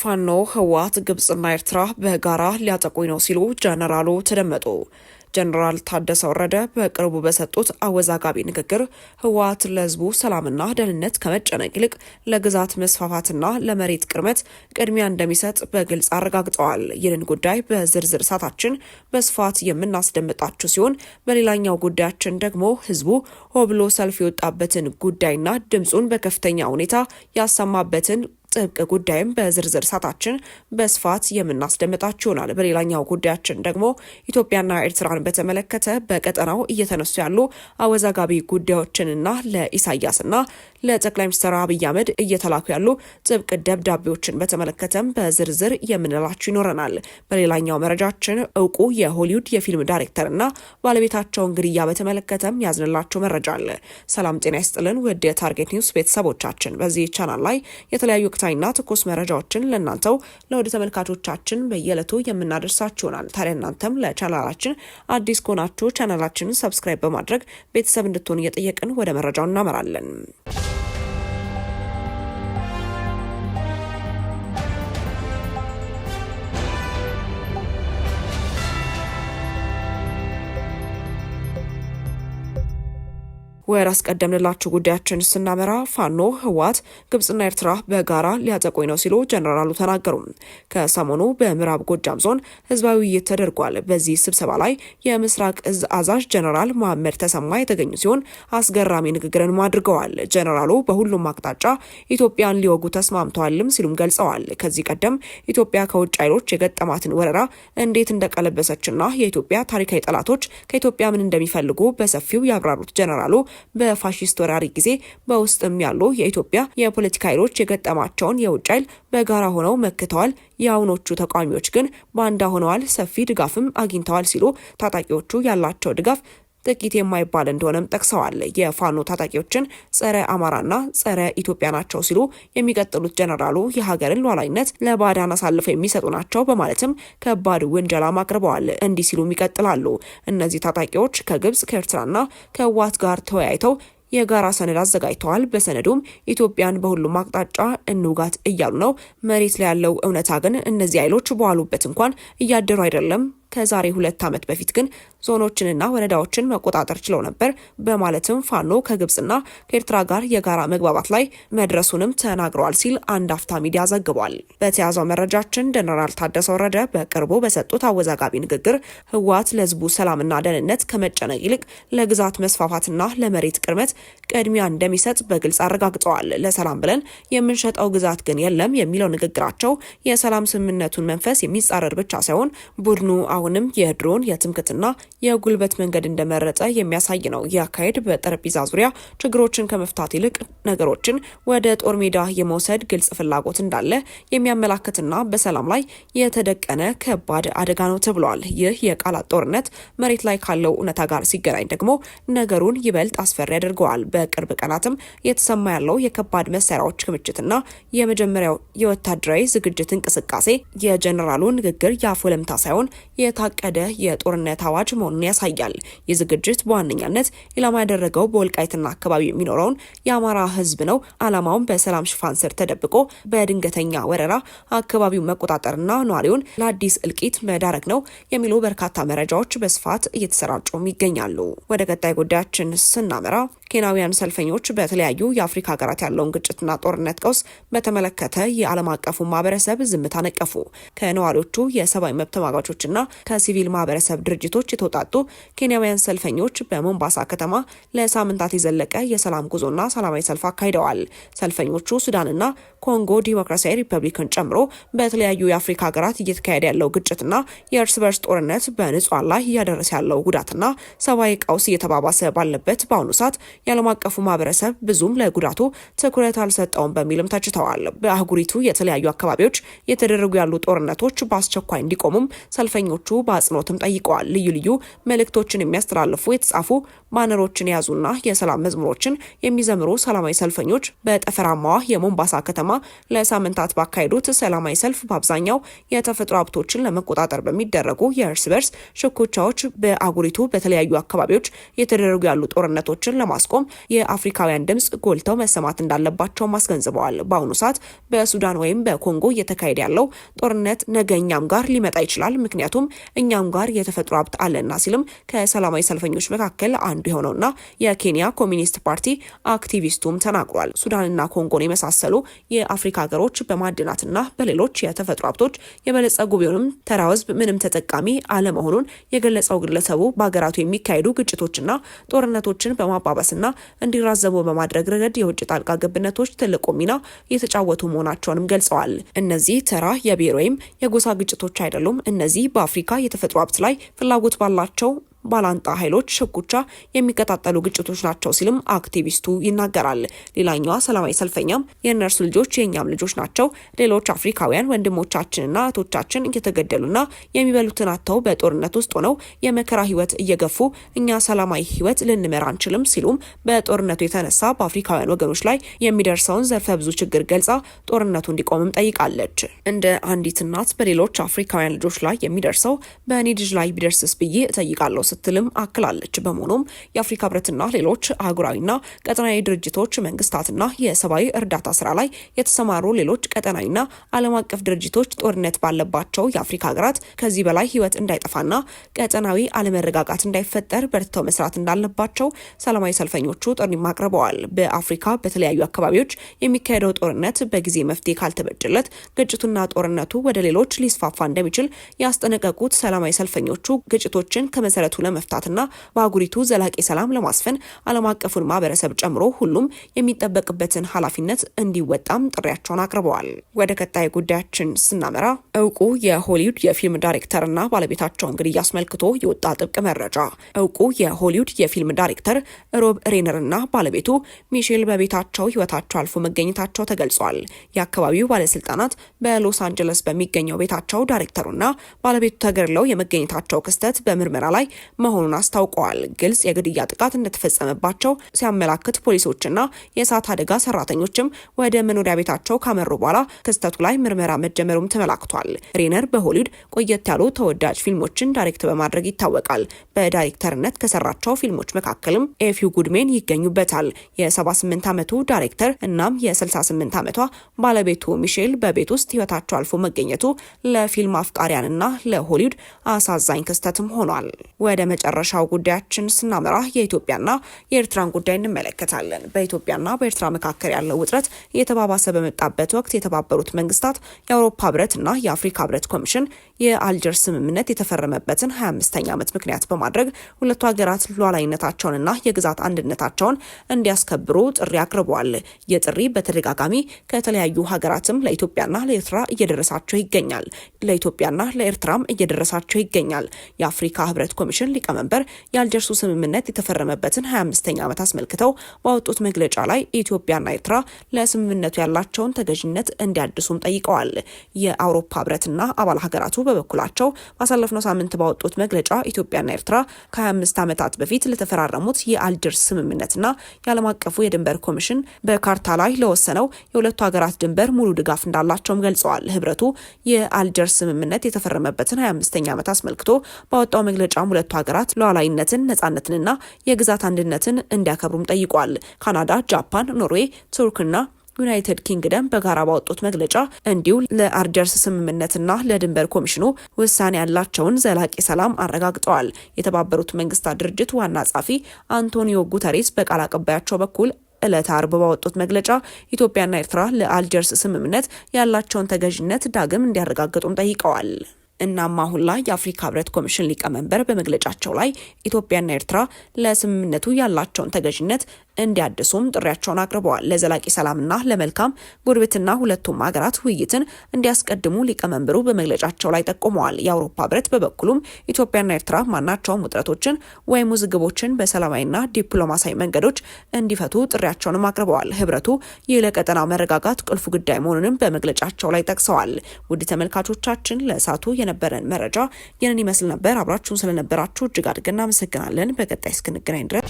ፋኖ ህወሓት ግብጽና ኤርትራ በጋራ ሊያጠቁኝ ነው ሲሉ ጀነራሉ ተደመጡ። ጀነራል ታደሰ ወረደ በቅርቡ በሰጡት አወዛጋቢ ንግግር ህወሓት ለህዝቡ ሰላምና ደህንነት ከመጨነቅ ይልቅ ለግዛት መስፋፋትና ለመሬት ቅርመት ቅድሚያ እንደሚሰጥ በግልጽ አረጋግጠዋል። ይህንን ጉዳይ በዝርዝር ሰዓታችን በስፋት የምናስደምጣችሁ ሲሆን በሌላኛው ጉዳያችን ደግሞ ህዝቡ ሆ ብሎ ሰልፍ የወጣበትን ጉዳይና ድምፁን በከፍተኛ ሁኔታ ያሰማበትን ጥብቅ ጉዳይም በዝርዝር ሰዓታችን በስፋት የምናስደምጣችሁ ይሆናል። በሌላኛው ጉዳያችን ደግሞ ኢትዮጵያና ኤርትራን በተመለከተ በቀጠናው እየተነሱ ያሉ አወዛጋቢ ጉዳዮችንና ለኢሳያስና ለጠቅላይ ሚኒስትር አብይ አህመድ እየተላኩ ያሉ ጥብቅ ደብዳቤዎችን በተመለከተም በዝርዝር የምንላችሁ ይኖረናል። በሌላኛው መረጃችን እውቁ የሆሊውድ የፊልም ዳይሬክተርና ባለቤታቸውን ግድያ በተመለከተም ያዝንላችሁ መረጃ አለ። ሰላም ጤና ይስጥልን ውድ የታርጌት ኒውስ ቤተሰቦቻችን፣ በዚህ ቻናል ላይ የተለያዩ ወቅታዊና ትኩስ መረጃዎችን ለእናንተው ለወደ ተመልካቾቻችን በየዕለቱ የምናደርሳችሁ ይሆናል። ታዲያ እናንተም ለቻናላችን አዲስ ከሆናችሁ ቻናላችንን ሰብስክራይብ በማድረግ ቤተሰብ እንድትሆኑ እየጠየቅን ወደ መረጃው እናመራለን። ወር አስቀደምንላችሁ ጉዳያችን ስናመራ ፋኖ ህወሓት ግብጽና ኤርትራ በጋራ ሊያጠቁኝ ነው ሲሉ ጀነራሉ ተናገሩ። ከሰሞኑ በምዕራብ ጎጃም ዞን ህዝባዊ ውይይት ተደርጓል። በዚህ ስብሰባ ላይ የምስራቅ እዝ አዛዥ ጀነራል መሐመድ ተሰማ የተገኙ ሲሆን አስገራሚ ንግግርን አድርገዋል። ጀነራሉ በሁሉም አቅጣጫ ኢትዮጵያን ሊወጉ ተስማምተዋልም ሲሉም ገልጸዋል። ከዚህ ቀደም ኢትዮጵያ ከውጭ ኃይሎች የገጠማትን ወረራ እንዴት እንደቀለበሰችና የኢትዮጵያ ታሪካዊ ጠላቶች ከኢትዮጵያ ምን እንደሚፈልጉ በሰፊው ያብራሩት ጀነራሉ በፋሺስት ወራሪ ጊዜ በውስጥም ያሉ የኢትዮጵያ የፖለቲካ ኃይሎች የገጠማቸውን የውጭ ኃይል በጋራ ሆነው መክተዋል። የአሁኖቹ ተቃዋሚዎች ግን ባንዳ ሆነዋል፣ ሰፊ ድጋፍም አግኝተዋል ሲሉ ታጣቂዎቹ ያላቸው ድጋፍ ጥቂት የማይባል እንደሆነም ጠቅሰዋል። የፋኖ ታጣቂዎችን ጸረ አማራና ጸረ ኢትዮጵያ ናቸው ሲሉ የሚቀጥሉት ጀነራሉ የሀገርን ሉዓላዊነት ለባዕዳን አሳልፈው የሚሰጡ ናቸው በማለትም ከባድ ውንጀላም አቅርበዋል። እንዲህ ሲሉም ይቀጥላሉ። እነዚህ ታጣቂዎች ከግብጽ ከኤርትራና ከህወሓት ጋር ተወያይተው የጋራ ሰነድ አዘጋጅተዋል። በሰነዱም ኢትዮጵያን በሁሉም አቅጣጫ እንውጋት እያሉ ነው። መሬት ላይ ያለው እውነታ ግን እነዚህ ኃይሎች በዋሉበት እንኳን እያደሩ አይደለም። ከዛሬ 2 ዓመት በፊት ግን ዞኖችንና ወረዳዎችን መቆጣጠር ችለው ነበር በማለትም ፋኖ ከግብጽና ከኤርትራ ጋር የጋራ መግባባት ላይ መድረሱንም ተናግረዋል ሲል አንድ አፍታ ሚዲያ ዘግቧል። በተያዘው መረጃችን ጀነራል ታደሰ ወረደ በቅርቡ በሰጡት አወዛጋቢ ንግግር ህወሓት ለህዝቡ ሰላምና ደህንነት ከመጨነቅ ይልቅ ለግዛት መስፋፋትና ለመሬት ቅርመት ቅድሚያ እንደሚሰጥ በግልጽ አረጋግጠዋል። ለሰላም ብለን የምንሸጠው ግዛት ግን የለም የሚለው ንግግራቸው የሰላም ስምምነቱን መንፈስ የሚጻረር ብቻ ሳይሆን ቡድኑ አሁንም የድሮን የትምክትና የጉልበት መንገድ እንደመረጠ የሚያሳይ ነው። ይህ አካሄድ በጠረጴዛ ዙሪያ ችግሮችን ከመፍታት ይልቅ ነገሮችን ወደ ጦር ሜዳ የመውሰድ ግልጽ ፍላጎት እንዳለ የሚያመላክትና በሰላም ላይ የተደቀነ ከባድ አደጋ ነው ተብሏል። ይህ የቃላት ጦርነት መሬት ላይ ካለው እውነታ ጋር ሲገናኝ ደግሞ ነገሩን ይበልጥ አስፈሪ ያደርገዋል። በቅርብ ቀናትም የተሰማ ያለው የከባድ መሳሪያዎች ክምችትና የመጀመሪያው የወታደራዊ ዝግጅት እንቅስቃሴ የጀነራሉ ንግግር የአፍ ወለምታ ሳይሆን የታቀደ የጦርነት አዋጅ መሆኑን ያሳያል። ይህ ዝግጅት በዋነኛነት ኢላማ ያደረገው በወልቃይትና አካባቢ የሚኖረውን የአማራ ህዝብ ነው። ዓላማውን በሰላም ሽፋን ስር ተደብቆ በድንገተኛ ወረራ አካባቢው መቆጣጠርና ነዋሪውን ለአዲስ እልቂት መዳረግ ነው የሚሉ በርካታ መረጃዎች በስፋት እየተሰራጩም ይገኛሉ። ወደ ቀጣይ ጉዳያችን ስናመራ ኬንያውያን ሰልፈኞች በተለያዩ የአፍሪካ ሀገራት ያለውን ግጭትና ጦርነት ቀውስ በተመለከተ የዓለም አቀፉ ማህበረሰብ ዝምታ ነቀፉ። ከነዋሪዎቹ የሰብአዊ መብት ተሟጋቾችና ከሲቪል ማህበረሰብ ድርጅቶች የተውጣጡ ኬንያውያን ሰልፈኞች በሞምባሳ ከተማ ለሳምንታት የዘለቀ የሰላም ጉዞና ሰላማዊ ሰልፍ አካሂደዋል። ሰልፈኞቹ ሱዳንና ኮንጎ ዲሞክራሲያዊ ሪፐብሊክን ጨምሮ በተለያዩ የአፍሪካ ሀገራት እየተካሄደ ያለው ግጭትና የእርስ በርስ ጦርነት በንጹሃን ላይ እያደረሰ ያለው ጉዳትና ሰብአዊ ቀውስ እየተባባሰ ባለበት በአሁኑ ሰዓት የዓለም አቀፉ ማህበረሰብ ብዙም ለጉዳቱ ትኩረት አልሰጠውም በሚልም ተችተዋል። በአህጉሪቱ የተለያዩ አካባቢዎች የተደረጉ ያሉ ጦርነቶች በአስቸኳይ እንዲቆሙም ሰልፈኞቹ በአጽንኦትም ጠይቀዋል። ልዩ ልዩ መልእክቶችን የሚያስተላልፉ የተጻፉ ባነሮችን የያዙና የሰላም መዝሙሮችን የሚዘምሩ ሰላማዊ ሰልፈኞች በጠፈራማዋ የሞምባሳ ከተማ ለሳምንታት ባካሄዱት ሰላማዊ ሰልፍ በአብዛኛው የተፈጥሮ ሀብቶችን ለመቆጣጠር በሚደረጉ የእርስ በርስ ሽኩቻዎች በአህጉሪቱ በተለያዩ አካባቢዎች የተደረጉ ያሉ ጦርነቶችን ለማስቆም ለማስቆም የአፍሪካውያን ድምጽ ጎልተው መሰማት እንዳለባቸው አስገንዝበዋል። በአሁኑ ሰዓት በሱዳን ወይም በኮንጎ እየተካሄደ ያለው ጦርነት ነገ እኛም ጋር ሊመጣ ይችላል፣ ምክንያቱም እኛም ጋር የተፈጥሮ ሀብት አለና ሲልም ከሰላማዊ ሰልፈኞች መካከል አንዱ የሆነውና የኬንያ ኮሚኒስት ፓርቲ አክቲቪስቱም ተናግሯል። ሱዳንና ኮንጎን የመሳሰሉ የአፍሪካ ሀገሮች በማዕድናትና በሌሎች የተፈጥሮ ሀብቶች የበለጸጉ ቢሆንም ተራ ህዝብ ምንም ተጠቃሚ አለመሆኑን የገለጸው ግለሰቡ በሀገራቱ የሚካሄዱ ግጭቶችና ጦርነቶችን በማባባስና እንዲራዘሙ በማድረግ ረገድ የውጭ ጣልቃ ገብነቶች ትልቁ ሚና እየተጫወቱ መሆናቸውንም ገልጸዋል። እነዚህ ተራ የብሔር ወይም የጎሳ ግጭቶች አይደሉም። እነዚህ በአፍሪካ የተፈጥሮ ሀብት ላይ ፍላጎት ባላቸው ባላንጣ ኃይሎች ሽኩቻ የሚቀጣጠሉ ግጭቶች ናቸው ሲልም አክቲቪስቱ ይናገራል። ሌላኛዋ ሰላማዊ ሰልፈኛም የእነርሱ ልጆች የእኛም ልጆች ናቸው። ሌሎች አፍሪካውያን ወንድሞቻችንና እህቶቻችን እየተገደሉና የሚበሉትን አጥተው በጦርነት ውስጥ ሆነው የመከራ ህይወት እየገፉ እኛ ሰላማዊ ህይወት ልንመራ አንችልም ሲሉም በጦርነቱ የተነሳ በአፍሪካውያን ወገኖች ላይ የሚደርሰውን ዘርፈ ብዙ ችግር ገልጻ ጦርነቱ እንዲቆምም ጠይቃለች። እንደ አንዲት እናት በሌሎች አፍሪካውያን ልጆች ላይ የሚደርሰው በእኔ ልጅ ላይ ቢደርስስ ብዬ እጠይቃለሁ ስትልም አክላለች። በመሆኑም የአፍሪካ ህብረትና ሌሎች አህጉራዊና ቀጠናዊ ድርጅቶች፣ መንግስታትና የሰብአዊ እርዳታ ስራ ላይ የተሰማሩ ሌሎች ቀጠናዊና ዓለም አቀፍ ድርጅቶች ጦርነት ባለባቸው የአፍሪካ ሀገራት ከዚህ በላይ ህይወት እንዳይጠፋና ቀጠናዊ አለመረጋጋት እንዳይፈጠር በርትተው መስራት እንዳለባቸው ሰላማዊ ሰልፈኞቹ ጥሪም አቅርበዋል። በአፍሪካ በተለያዩ አካባቢዎች የሚካሄደው ጦርነት በጊዜ መፍትሄ ካልተበጀለት ግጭቱና ጦርነቱ ወደ ሌሎች ሊስፋፋ እንደሚችል ያስጠነቀቁት ሰላማዊ ሰልፈኞቹ ግጭቶችን ከመሰረቱ ለመፍታትና በአህጉሪቱ ዘላቂ ሰላም ለማስፈን ዓለም አቀፉን ማህበረሰብ ጨምሮ ሁሉም የሚጠበቅበትን ኃላፊነት እንዲወጣም ጥሪያቸውን አቅርበዋል። ወደ ቀጣይ ጉዳያችን ስናመራ እውቁ የሆሊውድ የፊልም ዳይሬክተርና ባለቤታቸውን ግድያ አስመልክቶ የወጣ ጥብቅ መረጃ። እውቁ የሆሊውድ የፊልም ዳይሬክተር ሮብ ሬነርና ባለቤቱ ሚሼል በቤታቸው ህይወታቸው አልፎ መገኘታቸው ተገልጿል። የአካባቢው ባለስልጣናት በሎስ አንጀለስ በሚገኘው ቤታቸው ዳይሬክተሩና ባለቤቱ ተገድለው የመገኘታቸው ክስተት በምርመራ ላይ መሆኑን አስታውቀዋል። ግልጽ የግድያ ጥቃት እንደተፈጸመባቸው ሲያመላክት ፖሊሶችና የእሳት አደጋ ሰራተኞችም ወደ መኖሪያ ቤታቸው ካመሩ በኋላ ክስተቱ ላይ ምርመራ መጀመሩም ተመላክቷል። ሬነር በሆሊውድ ቆየት ያሉ ተወዳጅ ፊልሞችን ዳይሬክት በማድረግ ይታወቃል። በዳይሬክተርነት ከሰራቸው ፊልሞች መካከልም ኤፊው ጉድሜን ይገኙበታል። የ78 ዓመቱ ዳይሬክተር እናም የ68 ዓመቷ ባለቤቱ ሚሼል በቤት ውስጥ ህይወታቸው አልፎ መገኘቱ ለፊልም አፍቃሪያንና ለሆሊውድ አሳዛኝ ክስተትም ሆኗል። ወደ መጨረሻው ጉዳያችን ስናመራ የኢትዮጵያና የኤርትራን ጉዳይ እንመለከታለን። በኢትዮጵያና በኤርትራ መካከል ያለው ውጥረት እየተባባሰ በመጣበት ወቅት የተባበሩት መንግስታት፣ የአውሮፓ ህብረትና የአፍሪካ ህብረት ኮሚሽን የአልጀርስ ስምምነት የተፈረመበትን 25ኛ ዓመት ምክንያት በማድረግ ሁለቱ ሀገራት ሉዓላዊነታቸውንና የግዛት አንድነታቸውን እንዲያስከብሩ ጥሪ አቅርበዋል። የጥሪ በተደጋጋሚ ከተለያዩ ሀገራትም ለኢትዮጵያና ለኤርትራ እየደረሳቸው ይገኛል። ለኢትዮጵያና ለኤርትራም እየደረሳቸው ይገኛል። የአፍሪካ ህብረት ኮሚሽን ሊቀመንበር የአልጀርሱ ስምምነት የተፈረመበትን 25ኛ ዓመት አስመልክተው ባወጡት መግለጫ ላይ ኢትዮጵያና ኤርትራ ለስምምነቱ ያላቸውን ተገዥነት እንዲያድሱም ጠይቀዋል። የአውሮፓ ህብረትና አባል ሀገራቱ በበኩላቸው ባሳለፍነው ሳምንት ባወጡት መግለጫ ኢትዮጵያና ኤርትራ ከ25 ዓመታት በፊት ለተፈራረሙት የአልጀርስ ስምምነትና የዓለም አቀፉ የድንበር ኮሚሽን በካርታ ላይ ለወሰነው የሁለቱ ሀገራት ድንበር ሙሉ ድጋፍ እንዳላቸውም ገልጸዋል። ህብረቱ የአልጀርስ ስምምነት የተፈረመበትን 25ኛ ዓመት አስመልክቶ ባወጣው መግለጫም ሁለቱ ሀገራት ሉዓላዊነትን፣ ነጻነትንና የግዛት አንድነትን እንዲያከብሩም ጠይቋል። ካናዳ፣ ጃፓን፣ ኖርዌይ፣ ቱርክና ዩናይትድ ኪንግደም በጋራ ባወጡት መግለጫ እንዲሁ ለአልጀርስ ስምምነትና ለድንበር ኮሚሽኑ ውሳኔ ያላቸውን ዘላቂ ሰላም አረጋግጠዋል። የተባበሩት መንግስታት ድርጅት ዋና ጸሐፊ አንቶኒዮ ጉተሬስ በቃል አቀባያቸው በኩል ዕለተ አርብ ባወጡት መግለጫ ኢትዮጵያና ኤርትራ ለአልጀርስ ስምምነት ያላቸውን ተገዥነት ዳግም እንዲያረጋግጡም ጠይቀዋል። እናም አሁን ላይ የአፍሪካ ህብረት ኮሚሽን ሊቀመንበር በመግለጫቸው ላይ ኢትዮጵያና ኤርትራ ለስምምነቱ ያላቸውን ተገዥነት እንዲያድሱም ጥሪያቸውን አቅርበዋል። ለዘላቂ ሰላምና ለመልካም ጉርብትና ሁለቱም ሀገራት ውይይትን እንዲያስቀድሙ ሊቀመንበሩ በመግለጫቸው ላይ ጠቁመዋል። የአውሮፓ ህብረት በበኩሉም ኢትዮጵያና ኤርትራ ማናቸውም ውጥረቶችን ወይም ውዝግቦችን በሰላማዊና ዲፕሎማሲያዊ መንገዶች እንዲፈቱ ጥሪያቸውንም አቅርበዋል። ህብረቱ ይህ ለቀጠናው መረጋጋት ቁልፍ ጉዳይ መሆኑንም በመግለጫቸው ላይ ጠቅሰዋል። ውድ ተመልካቾቻችን ለእሳቱ የነበረን መረጃ ይህንን ይመስል ነበር። አብራችሁን ስለነበራችሁ እጅግ አድርገን እናመሰግናለን። በቀጣይ እስክንገናኝ ድረስ